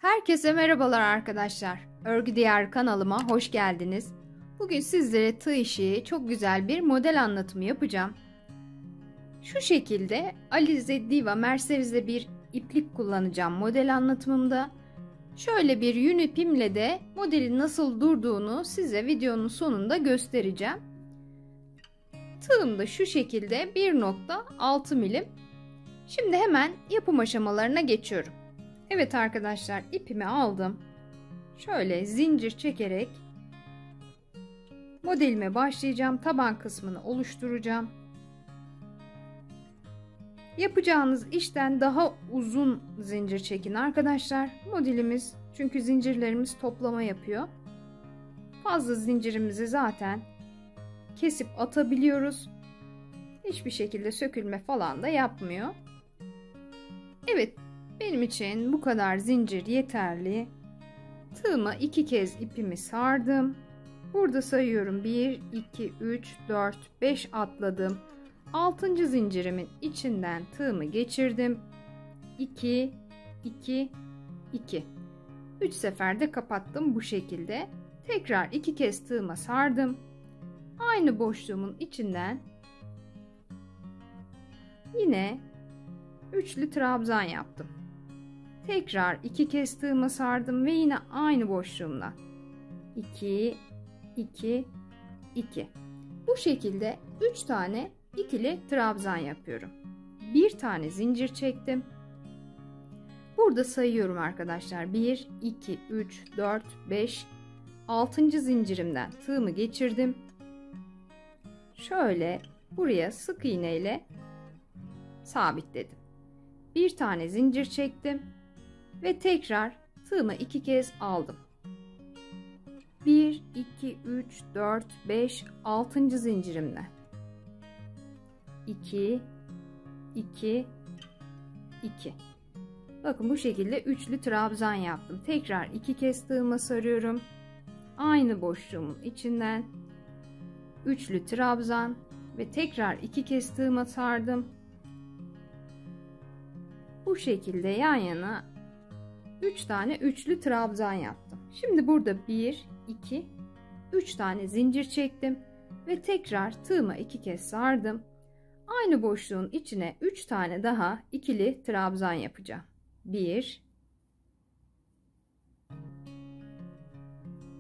Herkese merhabalar arkadaşlar. Örgü Diyarı kanalıma hoş geldiniz. Bugün sizlere tığ işi çok güzel bir model anlatımı yapacağım. Şu şekilde Alize Diva mercerizli bir iplik kullanacağım model anlatımımda. Şöyle bir yün ipimle de modelin nasıl durduğunu size videonun sonunda göstereceğim. Tığım da şu şekilde 1.6 milim. Şimdi hemen yapım aşamalarına geçiyorum. Evet arkadaşlar, ipimi aldım. Şöyle zincir çekerek modelime başlayacağım. Taban kısmını oluşturacağım. Yapacağınız işten daha uzun zincir çekin arkadaşlar. Modelimiz çünkü zincirlerimiz toplama yapıyor. Fazla zincirimizi zaten kesip atabiliyoruz. Hiçbir şekilde sökülme falan da yapmıyor. Evet, benim için bu kadar zincir yeterli. Tığıma 2 kez ipimi sardım. Burada sayıyorum: 1, 2, 3, 4, 5 atladım. 6. zincirimin içinden tığımı geçirdim. 2, 2, 2. 3 seferde kapattım bu şekilde. Tekrar 2 kez tığıma sardım. Aynı boşluğumun içinden yine üçlü trabzan yaptım. Tekrar 2 kez tığıma sardım ve yine aynı boşluğumdan 2, 2, 2. Bu şekilde 3 tane ikili trabzan yapıyorum. Bir tane zincir çektim. Burada sayıyorum arkadaşlar: 1, 2, 3, 4, 5, 6. zincirimden tığımı geçirdim. Şöyle buraya sık iğne ile sabitledim. Bir tane zincir çektim ve tekrar tığımı 2 kez aldım. 1, 2, 3, 4, 5, 6. zincirimden 2, 2, 2. Bakın bu şekilde üçlü trabzan yaptım. Tekrar 2 kez tığıma sarıyorum. Aynı boşluğumun içinden üçlü trabzan ve tekrar 2 kez tığıma sardım. Bu şekilde yan yana 3 tane üçlü trabzan yaptım. Şimdi burada 1, 2, 3 tane zincir çektim ve tekrar tığıma 2 kez sardım. Aynı boşluğun içine 3 tane daha ikili trabzan yapacağım. 1,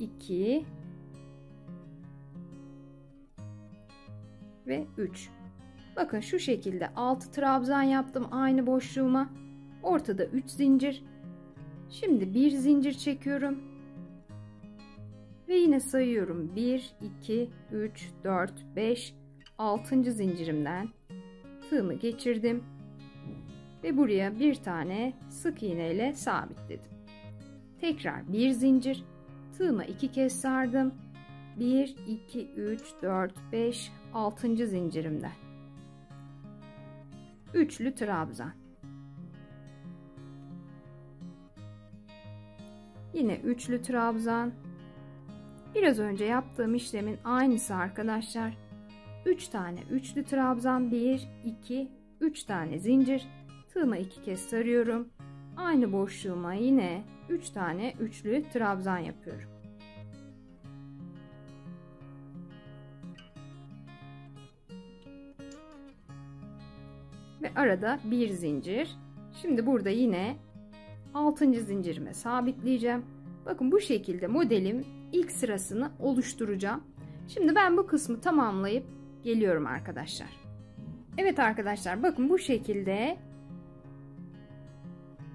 2 ve 3. Bakın şu şekilde 6 trabzan yaptım aynı boşluğuma. Ortada 3 zincir. Şimdi bir zincir çekiyorum. Ve yine sayıyorum: 1, 2, 3, 4, 5, 6. zincirimden tığımı geçirdim. Ve buraya bir tane sık iğne ile sabitledim. Tekrar bir zincir. Tığıma 2 kez sardım. 1, 2, 3, 4, 5, 6. zincirimden üçlü trabzan. Yine üçlü trabzan. Biraz önce yaptığım işlemin aynısı arkadaşlar. 3 tane üçlü trabzan, 1, 2, 3 tane zincir. Tığıma 2 kez sarıyorum. Aynı boşluğuma yine 3 tane üçlü trabzan yapıyorum. Ve arada bir zincir. Şimdi burada yine 6. zincirime sabitleyeceğim. Bakın bu şekilde modelin ilk sırasını oluşturacağım. Şimdi ben bu kısmı tamamlayıp geliyorum arkadaşlar. Evet arkadaşlar, bakın bu şekilde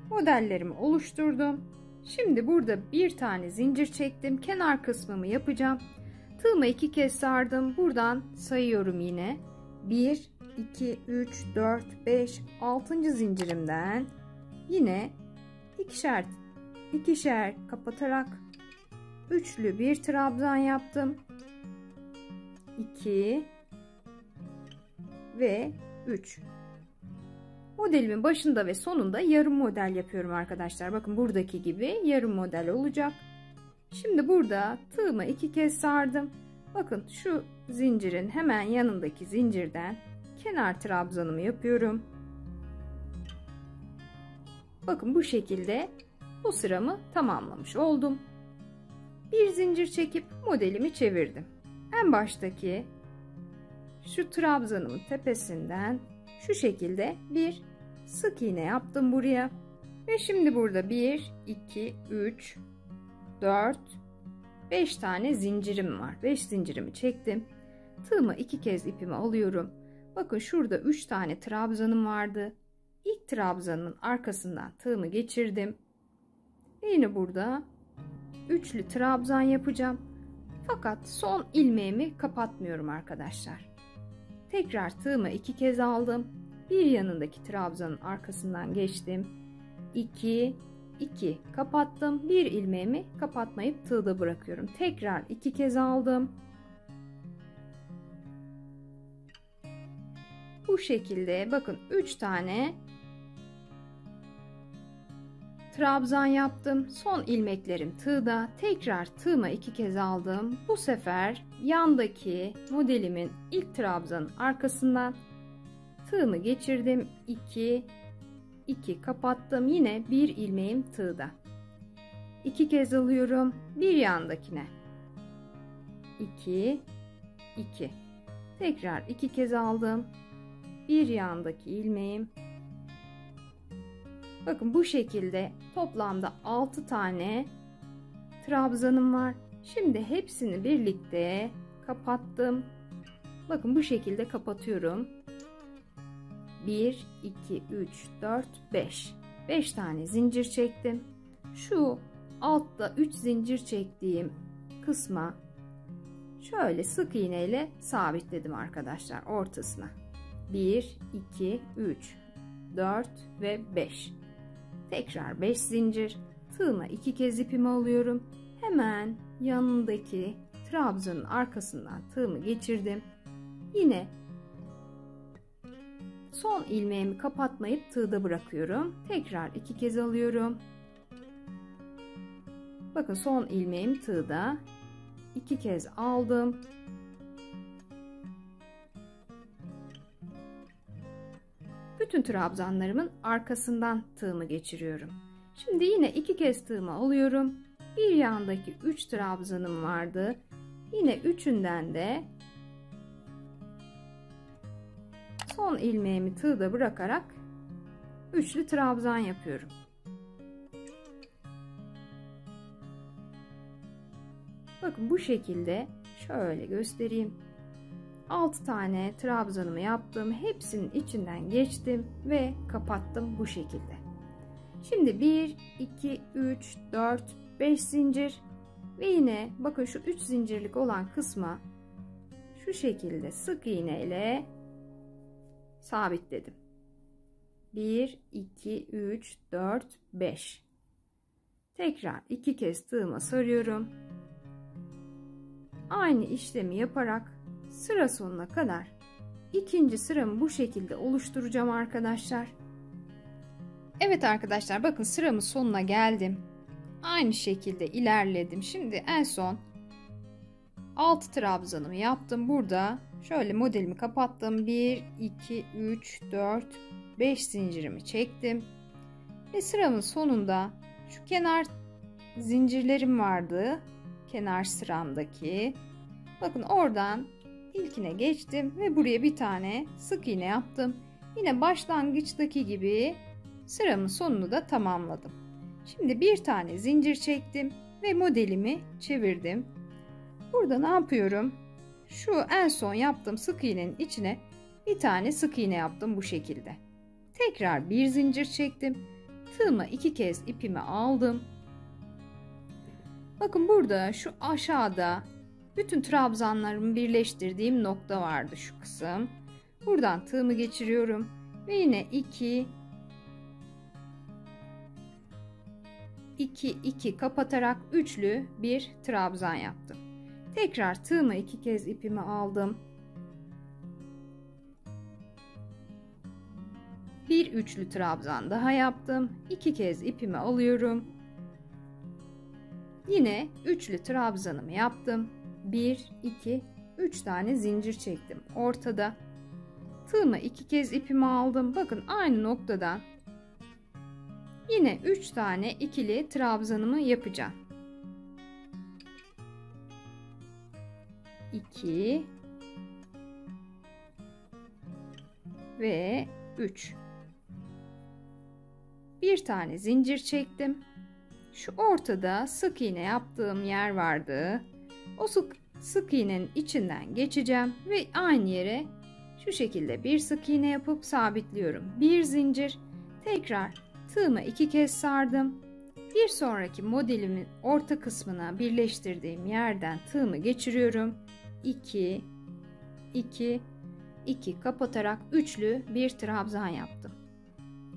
modellerimi oluşturdum. Şimdi burada bir tane zincir çektim. Kenar kısmımı yapacağım. Tığıma 2 kez sardım. Buradan sayıyorum yine: 1, 2, 3, 4, 5, 6. zincirimden yine ikişer kapatarak üçlü bir trabzan yaptım. 2 ve 3. Modelimin başında ve sonunda yarım model yapıyorum arkadaşlar. Bakın buradaki gibi yarım model olacak. Şimdi burada tığıma 2 kez sardım. Bakın şu zincirin hemen yanındaki zincirden kenar trabzanımı yapıyorum. Bakın bu şekilde Bu sıramı tamamlamış oldum. Bir zincir çekip modelimi çevirdim. En baştaki şu trabzanımın tepesinden şu şekilde bir sık iğne yaptım buraya. Ve şimdi burada 1, 2, 3, 4, 5 tane zincirim var. 5 zincirimi çektim. Tığıma 2 kez ipimi alıyorum. Bakın şurada 3 tane trabzanım vardı. İlk trabzanın arkasından tığımı geçirdim. Ve yine burada üçlü trabzan yapacağım. Fakat son ilmeğimi kapatmıyorum arkadaşlar. Tekrar tığıma 2 kez aldım. Bir yanındaki trabzanın arkasından geçtim. 2, 2 kapattım. Bir ilmeğimi kapatmayıp tığda bırakıyorum. Tekrar 2 kez aldım. Bu şekilde bakın 3 tane trabzan yaptım. Son ilmeklerim tığda. Tekrar tığıma 2 kez aldım. Bu sefer yandaki modelimin ilk trabzanın arkasından tığımı geçirdim. 2, 2 kapattım. Yine bir ilmeğim tığda. 2 kez alıyorum. Bir yandakine. 2, 2. Tekrar 2 kez aldım. Bir yandaki ilmeğim. Bakın bu şekilde toplamda 6 tane trabzanım var. Şimdi hepsini birlikte kapattım. Bakın bu şekilde kapatıyorum. 1, 2, 3, 4, 5. 5 tane zincir çektim. Şu altta 3 zincir çektiğim kısma şöyle sık iğneyle sabitledim arkadaşlar ortasına. 1, 2, 3, 4 ve 5. Tekrar 5 zincir. Tığıma 2 kez ipimi alıyorum. Hemen yanındaki trabzanın arkasından tığımı geçirdim. Yine son ilmeğimi kapatmayıp tığda bırakıyorum. Tekrar 2 kez alıyorum. Bakın son ilmeğim tığda. 2 kez aldım. Bütün trabzanlarımın arkasından tığımı geçiriyorum. Şimdi yine 2 kez tığımı alıyorum. Bir yandaki 3 trabzanım vardı. Yine üçünden de son ilmeğimi tığda bırakarak üçlü trabzan yapıyorum. Bakın bu şekilde şöyle göstereyim. 6 tane trabzanımı yaptım. Hepsinin içinden geçtim ve kapattım bu şekilde. Şimdi 1, 2, 3, 4, 5 zincir ve yine bakın şu 3 zincirlik olan kısma şu şekilde sık iğne ile sabitledim. 1, 2, 3, 4, 5. Tekrar 2 kez tığıma sarıyorum. Aynı işlemi yaparak sıra sonuna kadar ikinci sıramı bu şekilde oluşturacağım arkadaşlar. Evet arkadaşlar bakın sıramın sonuna geldim. Aynı şekilde ilerledim. Şimdi en son 6 trabzanımı yaptım. Burada şöyle modelimi kapattım. 1, 2, 3, 4, 5 zincirimi çektim. Ve sıramın sonunda şu kenar zincirlerim vardı. Kenar sıramdaki. Bakın oradan ilkine geçtim ve buraya bir tane sık iğne yaptım. Yine başlangıçtaki gibi sıramın sonunu da tamamladım. Şimdi bir tane zincir çektim ve modelimi çevirdim. Burada ne yapıyorum? Şu en son yaptığım sık iğnenin içine bir tane sık iğne yaptım bu şekilde. Tekrar bir zincir çektim. Tığıma 2 kez ipimi aldım. Bakın burada şu aşağıda bütün trabzanlarımı birleştirdiğim nokta vardı şu kısım. Buradan tığımı geçiriyorum ve yine 2 2 2 kapatarak üçlü bir trabzan yaptım. Tekrar tığıma 2 kez ipimi aldım. Bir üçlü trabzan daha yaptım. 2 kez ipimi alıyorum. Yine üçlü trabzanımı yaptım. 1, 2, 3 tane zincir çektim. Ortada tığıma 2 kez ipimi aldım. Bakın aynı noktadan Yine 3 tane ikili trabzanımı yapacağım. 2 ve 3. Bir tane zincir çektim. Şu ortada sık iğne yaptığım yer vardı. O sık iğnenin içinden geçeceğim ve aynı yere şu şekilde bir sık iğne yapıp sabitliyorum. Bir zincir, tekrar tığımı 2 kez sardım. Bir sonraki modelimin orta kısmına birleştirdiğim yerden tığımı geçiriyorum. 2 2 2 kapatarak üçlü bir trabzan yaptım.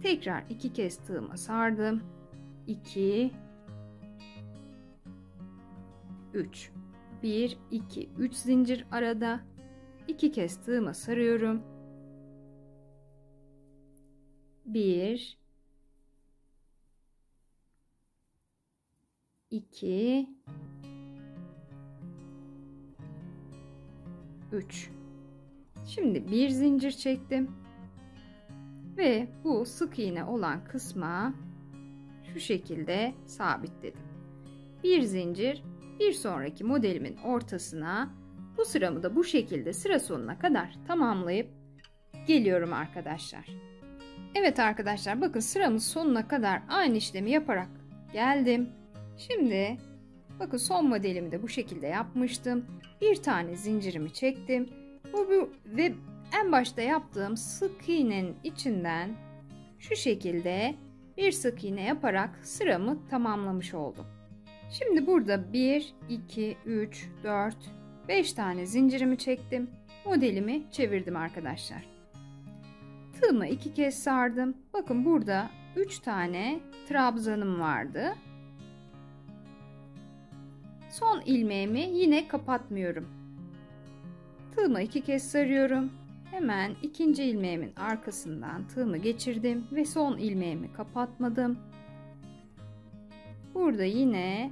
Tekrar 2 kez tığıma sardım. 2 3 1 2 3 zincir arada 2 kez tığıma sarıyorum. 1 2 3. Şimdi bir zincir çektim ve bu sık iğne olan kısma şu şekilde sabitledim. Bir zincir, bir sonraki modelimin ortasına, bu sıramı da bu şekilde sıra sonuna kadar tamamlayıp geliyorum arkadaşlar. Evet arkadaşlar, bakın sıramız sonuna kadar aynı işlemi yaparak geldim. Şimdi bakın son modelimi de bu şekilde yapmıştım. Bir tane zincirimi çektim. Ve en başta yaptığım sık iğnenin içinden şu şekilde bir sık iğne yaparak sıramı tamamlamış oldum. Şimdi burada 1, 2, 3, 4, 5 tane zincirimi çektim. Modelimi çevirdim arkadaşlar. Tığımı 2 kez sardım. Bakın burada 3 tane trabzanım vardı. Son ilmeğimi yine kapatmıyorum. Tığımı 2 kez sarıyorum. Hemen ikinci ilmeğimin arkasından tığımı geçirdim ve son ilmeğimi kapatmadım. Burada yine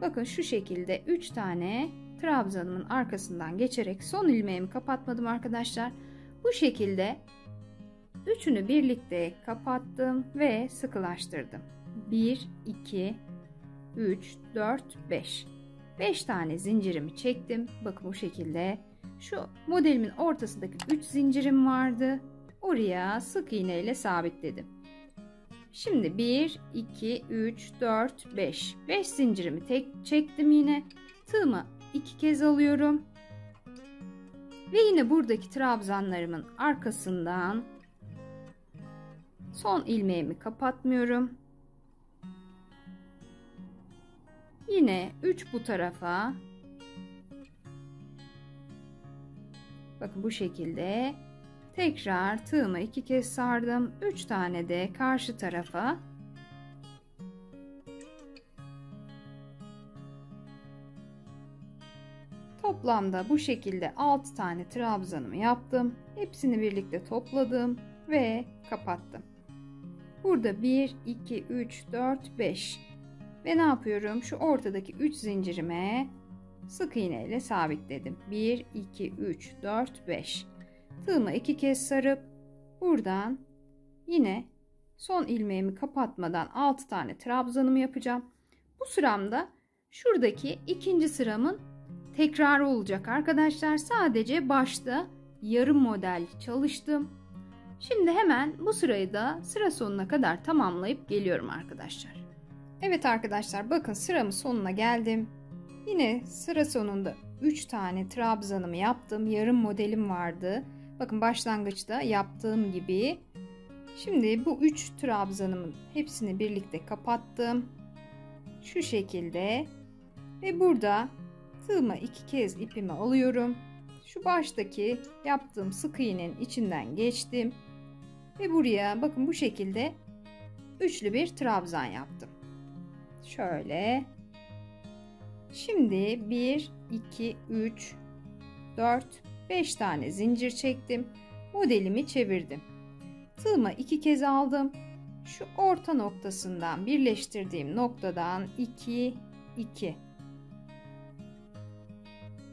bakın şu şekilde 3 tane trabzanımın arkasından geçerek son ilmeğimi kapatmadım arkadaşlar. Bu şekilde üçünü birlikte kapattım ve sıkılaştırdım. 1 2 3 4 5. 5 tane zincirimi çektim. Bakın bu şekilde şu modelimin ortasındaki 3 zincirim vardı. Oraya sık iğne ile sabitledim. Şimdi 1 2 3 4 5. 5 zincirimi çektim yine. Tığımı 2 kez alıyorum. Ve yine buradaki trabzanlarımın arkasından son ilmeğimi kapatmıyorum. Yine 3 bu tarafa. Bakın bu şekilde tekrar tığımı 2 kez sardım. 3 tane de karşı tarafa. Toplamda bu şekilde 6 tane trabzanımı yaptım. Hepsini birlikte topladım ve kapattım. Burada 1 2 3 4 5 ve ne yapıyorum? Şu ortadaki 3 zincirime sık iğne ile sabitledim. 1 2 3 4 5. Tığımı 2 kez sarıp buradan yine son ilmeğimi kapatmadan 6 tane trabzanımı yapacağım. Bu sıramda şuradaki ikinci sıramın tekrarı olacak arkadaşlar. Sadece başta yarım model çalıştım. Şimdi hemen bu sırayı da sıra sonuna kadar tamamlayıp geliyorum arkadaşlar. Evet arkadaşlar, bakın sıramın sonuna geldim. Yine sıra sonunda 3 tane trabzanımı yaptım. Yarım modelim vardı. Bakın başlangıçta yaptığım gibi. Şimdi bu 3 trabzanımın hepsini birlikte kapattım. Şu şekilde. Ve burada tığıma 2 kez ipimi alıyorum. Şu baştaki yaptığım sık iğnenin içinden geçtim. Ve buraya bakın bu şekilde üçlü bir trabzan yaptım. Şöyle. Şimdi 1, 2, 3, 4, 5 tane zincir çektim. Modelimi çevirdim. Tığıma 2 kez aldım. Şu orta noktasından birleştirdiğim noktadan 2, 2.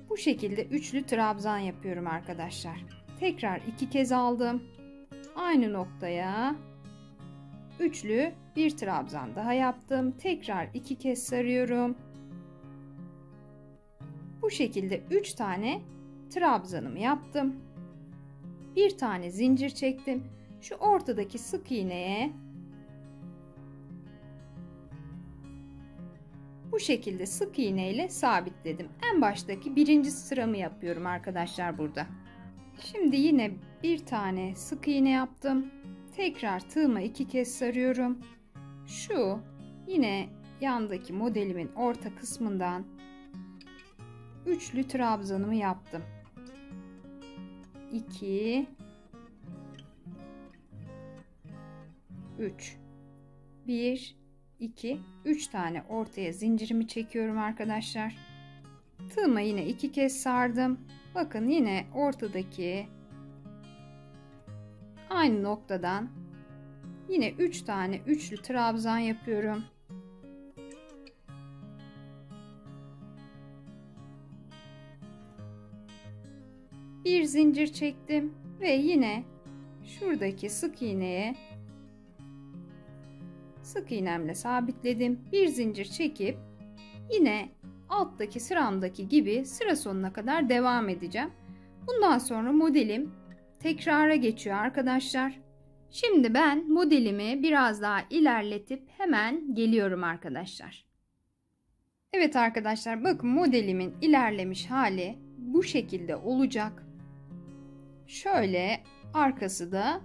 Bu şekilde üçlü trabzan yapıyorum arkadaşlar. Tekrar 2 kez aldım. Aynı noktaya üçlü bir trabzan daha yaptım. Tekrar 2 kez sarıyorum. Bu şekilde 3 tane trabzanımı yaptım. Bir tane zincir çektim. Şu ortadaki sık iğneye bu şekilde sık iğne ile sabitledim. En baştaki birinci sıramı yapıyorum arkadaşlar burada. Şimdi yine bir tane sık iğne yaptım. Tekrar tığıma 2 kez sarıyorum. Şu yine yandaki modelimin orta kısmından üçlü trabzanımı yaptım. 2 3 1 2 3 tane ortaya zincirimi çekiyorum arkadaşlar. Tığıma yine 2 kez sardım. Bakın yine ortadaki aynı noktadan yine 3 tane üçlü trabzan yapıyorum. Bir zincir çektim ve yine şuradaki sık iğneye sık iğnemle sabitledim. Bir zincir çekip yine alttaki sıramdaki gibi sıra sonuna kadar devam edeceğim. Bundan sonra modelim tekrara geçiyor arkadaşlar. Şimdi ben modelimi biraz daha ilerletip hemen geliyorum arkadaşlar. Evet arkadaşlar, bakın modelimin ilerlemiş hali bu şekilde olacak. Şöyle arkası da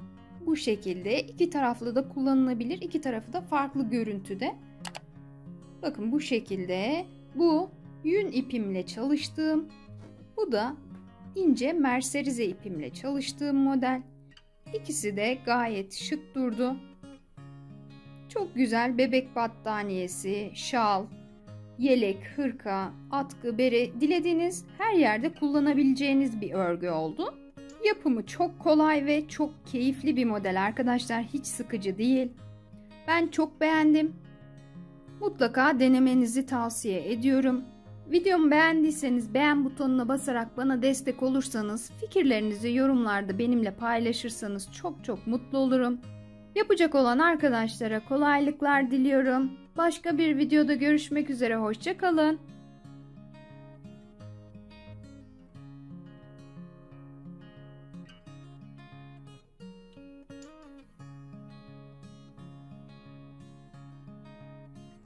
bu şekilde, iki taraflı da kullanılabilir. İki tarafı da farklı görüntüde. Bakın bu şekilde, bu yün ipimle çalıştığım, bu da ince merserize ipimle çalıştığım model. İkisi de gayet şık durdu. Çok güzel bebek battaniyesi, şal, yelek, hırka, atkı, bere, dilediğiniz her yerde kullanabileceğiniz bir örgü oldu. Yapımı çok kolay ve çok keyifli bir model arkadaşlar. Hiç sıkıcı değil. Ben çok beğendim. Mutlaka denemenizi tavsiye ediyorum. Videomu beğendiyseniz beğen butonuna basarak bana destek olursanız, fikirlerinizi yorumlarda benimle paylaşırsanız çok mutlu olurum. Yapacak olan arkadaşlara kolaylıklar diliyorum. Başka bir videoda görüşmek üzere. Hoşça kalın.